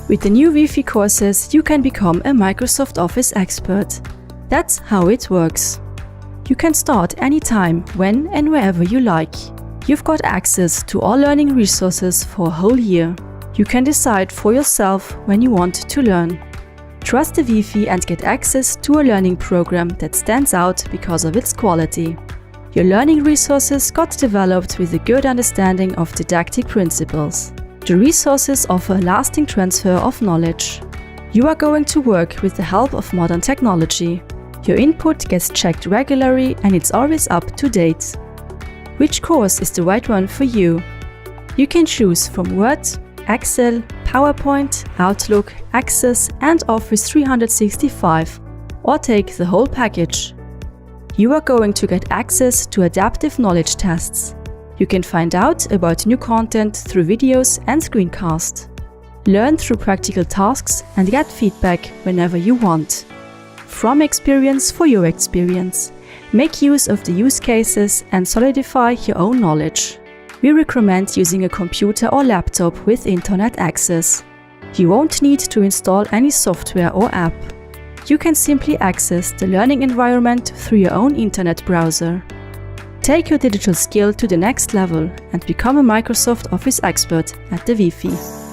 With the new WIFI courses, you can become a Microsoft Office expert. That's how it works. You can start anytime, when and wherever you like. You've got access to all learning resources for a whole year. You can decide for yourself when you want to learn. Trust the WIFI and get access to a learning program that stands out because of its quality. Your learning resources got developed with a good understanding of didactic principles. The resources offer a lasting transfer of knowledge. You are going to work with the help of modern technology. Your input gets checked regularly and it's always up to date. Which course is the right one for you? You can choose from Word, Excel, PowerPoint, Outlook, Access and Office 365, or take the whole package. You are going to get access to adaptive knowledge tests. You can find out about new content through videos and screencasts. Learn through practical tasks and get feedback whenever you want. From experience for your experience. Make use of the use cases and solidify your own knowledge. We recommend using a computer or laptop with internet access. You won't need to install any software or app. You can simply access the learning environment through your own internet browser. Take your digital skill to the next level and become a Microsoft Office expert at the WIFI.